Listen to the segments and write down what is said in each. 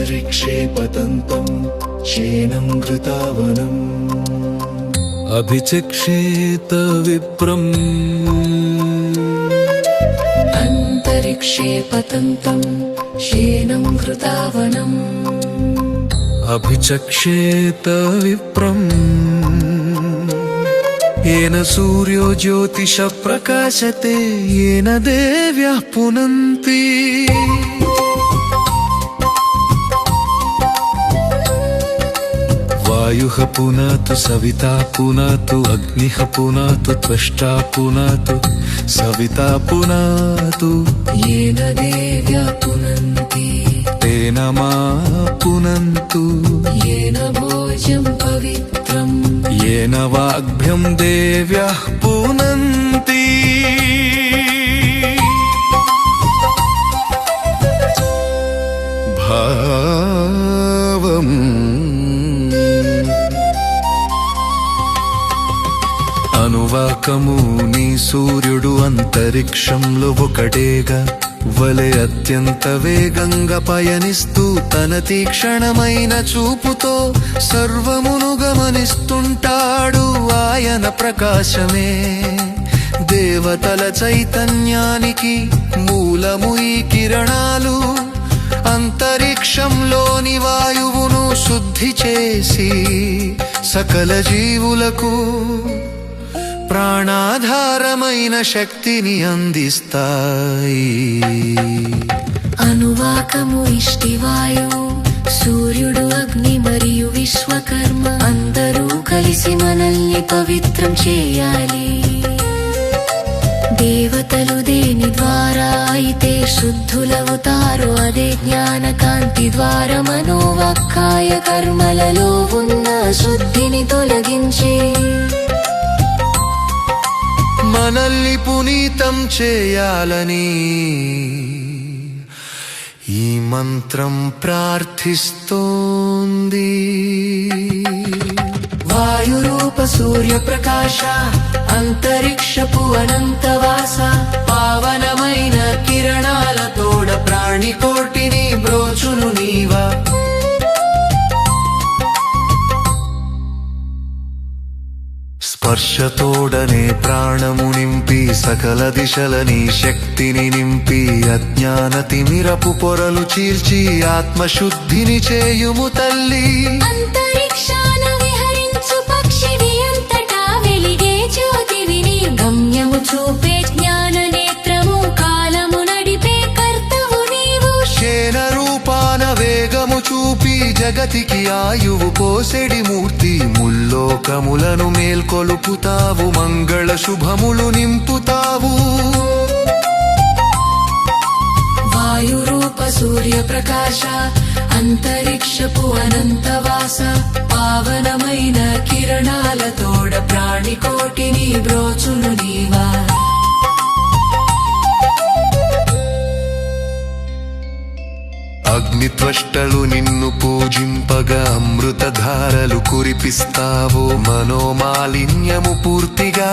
अन्तरिक्षे पतन्तं शेनं घृतावनम् अभिचक्षेत विप्रम् अन्तरिक्षे पतन्तं शेनं घृतावनम् अभिचक्षेत विप्रम् येन सूर्यो ज्योतिष प्रकाशते येन देव्यः पुनन्ति वायुः पुनातु सविता पुनातु अग्निः पुनातु त्वष्टा पुनातु सविता पुनातु येन देव्यः पुनन्ति तेन मा पुनन्तु येन भोजं पवित्रम् येन वाग्भ्यं देव्यः पुनन्ति भावम् అనువాకము నీ సూర్యుడు అంతరిక్షంలో ఒకటేగా వలె అత్యంత వేగంగా పయనిస్తూ తన తీక్షణమైన చూపుతో సర్వమును గమనిస్తుంటాడు ఆయన ప్రకాశమే దేవతల చైతన్యానికి మూలము ఈ కిరణాలు అంతరిక్షంలోని వాయువును శుద్ధి చేసి సకల జీవులకు ప్రాణాధారమైన శక్తిని అందిస్తాయి అనువాకము ఇష్టివాయువు సూర్యుడు అగ్ని మరియు విశ్వకర్మ అందరూ కలిసి మనల్ని పవిత్రం చేయాలి దేవతలు దేని ద్వారా అయితే శుద్ధులవుతారో అదే జ్ఞానకాంతి ద్వారా మనోవాక్కాయ కర్మలలో ఉన్న శుద్ధిని తొలగించే మనల్ని పునీతం చేయాలని ఈ మంత్రం ప్రార్థిస్తోంది వాయురూప సూర్యప్రకాశ అంతరిక్షపు అనంతవాస పావనమైన కిరణాలతోడ ప్రాణికోటిని బ్రోచును నీవా స్పర్శతోడనే ప్రాణము నింపి సకల దిశలని శక్తిని నింపి అజ్ఞాన తిమిరపు పొరలు చీల్చి ఆత్మశుద్ధిని చేయుము తల్లి అంతరిక్షాన విహరించు పక్షివి అంతటా వెలిగే జ్యోతివి నీ గమ్యము చూపే జ్ఞాన నేత్రము కాలము నడిపే కర్తవు నీవు శేన రూపాన వేగము చూపి జగతికి ఆయువు పోసెడి మూర్తి ముల్లోకములను మేల్కొలుపుతావు మంగళ శుభములు నింపుతావు వాయురూప సూర్యప్రకాశ అంతరిక్షపు అనంతవాస పావనమైన కిరణాలతోడ ప్రాణికోటిని బ్రోచును నీవా అగ్నిత్వష్టలు నిన్ను పూజింపగా అమృతధారలు కురిపిస్తావు మనోమాలిన్యము పూర్తిగా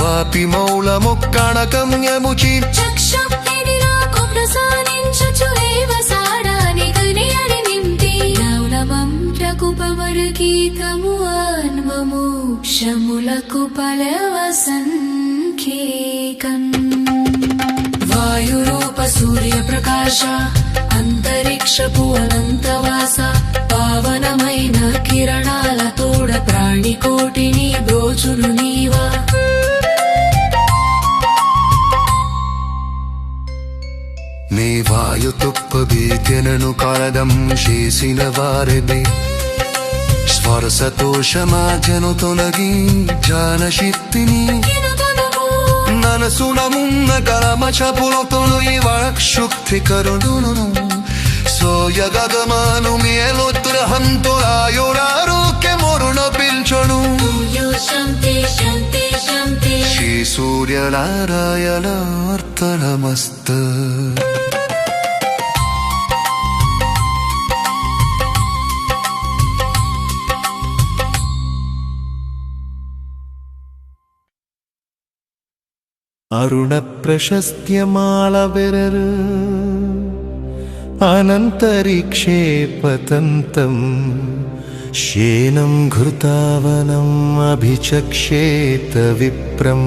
బాపి మౌల మొక్కణకమ్యము చక్షుని నాకు ప్రసాదించుచు ఏవసాడానికని అని నింపి నవనవం రఘుపవర గీతము అన్వమోక్షములకు పలవ సంఖ్యేకం వాయురూప సూర్యప్రకాశ అంతరిక్షపు అనంతవాస పావనమైన కిరణాలతోడ ప్రాణికోటిని బ్రోచును నీవా నీ వాయు తుప్పబీకెనను కళదం చేసిన వారిని స్పర్శతోషమాజను తొలగి జానశక్తిని ನನಸುನ ಮುನ್ನ ಕಲಮಚಪುಲು ತುಳುಯಿವ ಶುಕ್ತಿ ಕರುಣುನು ಸೋಯಗಗಮಾನು ಮೇಲೊತ್ರ ಹಂತುರಾಯುರಾರೋಕ್ಯ ಮೊರುಣ ಪಿಲ್ಚೊಣು ಶ್ರೀ ಸೂರ್ಯನಾರಾಯಣ ಅರ್ಥನಮಸ್ತ ಅರುಣ ಪ್ರಶಸ್ತ್ಯ ಮಾಳ ಬೆರರು अनन्तरिक्षे पतन्तं श्येनं घृतावनम् अभिचक्षेत विप्रम्।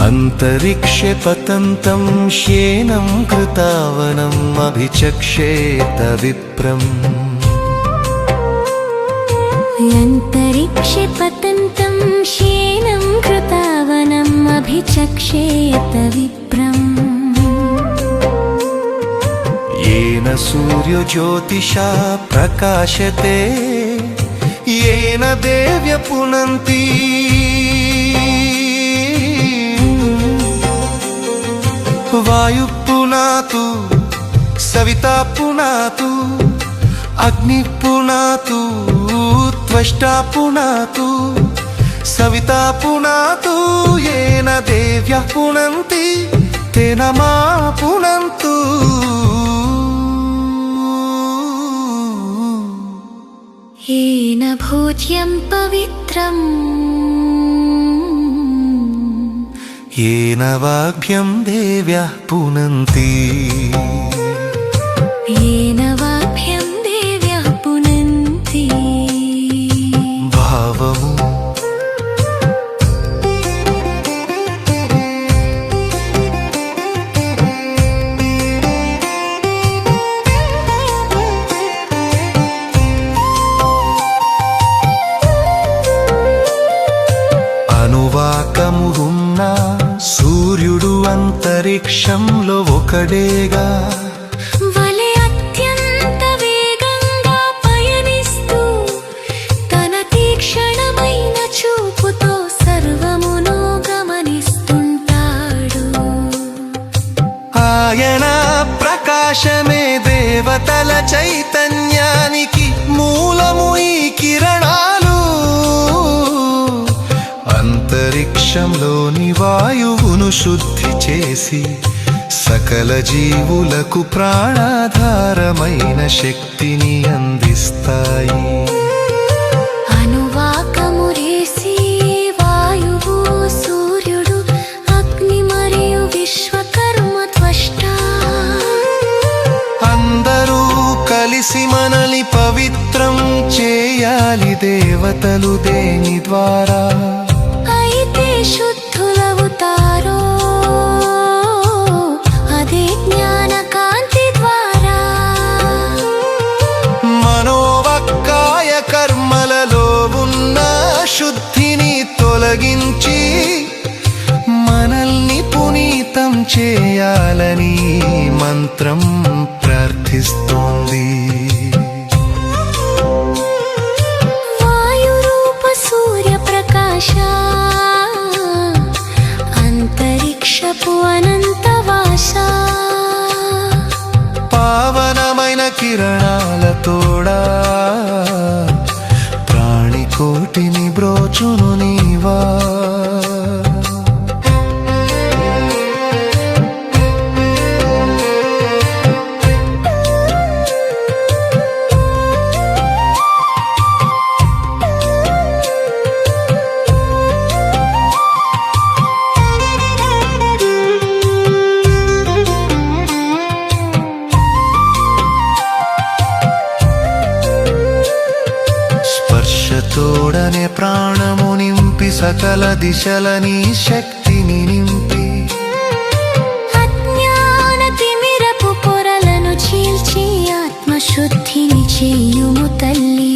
अन्तरिक्षे पतन्तं श्येनं कृतावनम् अभिचक्षेत विप्रम्। अन्तरिक्षे पतन्तं श्येनं कृतावनम् अभिचक्षेत विप्रम्। येन सूर्यज्योतिषा प्रकाशते येन देव्य पुनन्ति। वायुः पुनातु सविता पुनातु अग्निः पुनातु त्वष्टा पुनातु सविता पुनातु येन देव्यः पुनन्ति तेन मा पुनन्तु। येन भोज्यं पवित्रम् येन वाग्भ्यं देव्यः पुनन्ति। येन वाग्भ्यं देव्यः पुनन्ति। भावमु అనువాకమున్నా సూర్యుడు అంతరిక్షంలో ఒకడేగా వలె అత్యంత వేగంగా పయనిస్తూ తన తీక్షణమైన చూపుతో సర్వమును గమనిస్తుంటాడు. ఆయన ప్రకాశమే దేవతల చైతన్యానికి మూలము ఈ కిరణాలు. అంతరిక్షంలోని వాయువును శుద్ధి చేసి సకల జీవులకు ప్రాణాధారమైన శక్తిని అందిస్తాయి. అనువాకమురేసి వాయువు సూర్యుడు అగ్ని మరియు విశ్వకర్మ త్వష్ట అందరూ కలిసి మనల్ని పవిత్రం చేయాలి దేవతలు దేని ద్వారా అయితే శుద్ధులవుతారో అదే జ్ఞాన కాంతి ద్వారా. మనోవక్కాయ కర్మలలో ఉన్న శుద్ధిని తొలగించి మనల్ని పునీతం చేయాలని మంత్రం ప్రార్థిస్తోంది. వాయురూప సూర్యప్రకాశ అంతరిక్షపు అనంతవాస పావనమైన కిరణాలతోడా ప్రాణికోటిని బ్రోచును నీవా. స్పర్శతోడనే ప్రాణము నింపి సకల దిశలని శక్తిని నింపి అజ్ఞాన తిమిరపు పొరలను చీల్చి ఆత్మశుద్ధిని చేయుము తల్లి.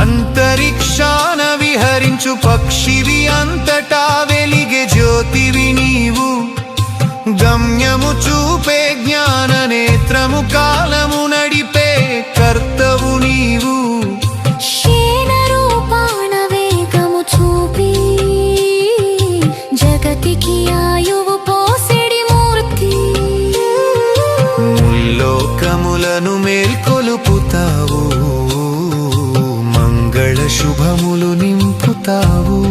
అంతరిక్షాన విహరించు పక్షివి అంతటా వెలిగే జ్యోతివి నీవు. గమ్యము చూపే జ్ఞాన నేత్రము కాలము నడిపే కర్తవు నీవు. క్షీణ రూపాన వేగము చూపి జగతికి ఆయువు పోసెడి మూర్తి. ముల్లోకములను మేల్కొలుపుతావు మంగళ శుభములు నింపుతావు.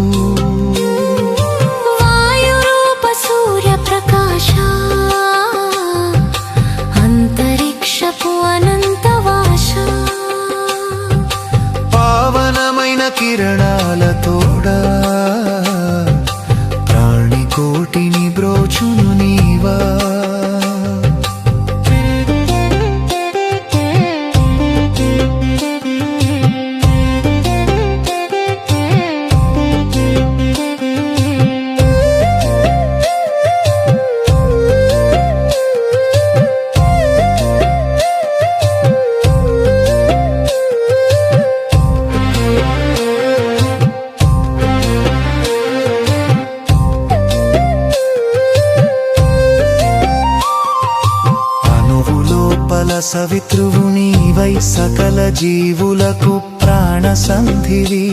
సవితృవు నీవై సకల జీవులకు ప్రాణ సంధివి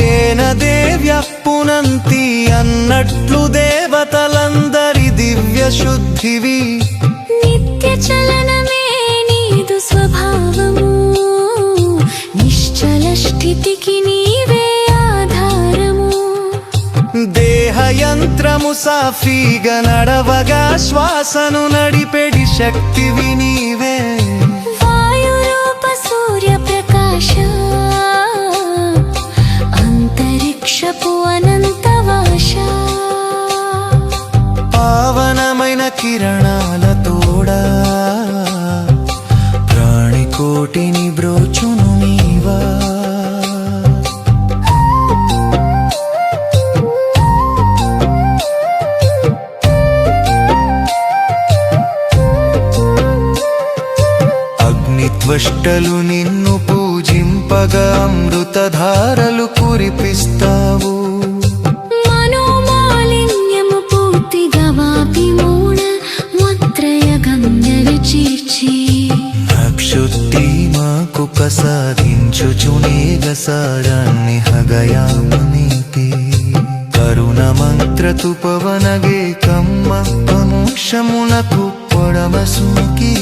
ఏన దేవ్యప్పునంతి అన్నట్లు దేవతలందరి దివ్య శుద్ధివి నిత్య చలనమే నీదు స్వభావము నిశ్చల స్థితికి నీవే ఆధారము దేహయంత్రము సాఫీగా నడవగా శ్వాసను నడిపెడి శక్తివి నీవే వాయురూప సూర్య ప్రకాశ అంతరిక్షపు అనంతవాస పావనమైన కిరణాల తోడా ప్రాణికోటిని బ్రోచును నీవా అగ్నిత్వష్టలు నిన్ను పూజింపగా అమృతధారలు కురిపిస్తావు మనోమాలిన్యము పూర్తిగా వాపి మూఢ మత్రయ గంగలు చీర్చి అక్షుద్ధి మాకు ప్రసాదించుచునేగ సారాన్ని హగయాము నీతి కరుణ మంత్రతు పవనగే కమ్మ మోక్షమునకు పొడమసుకి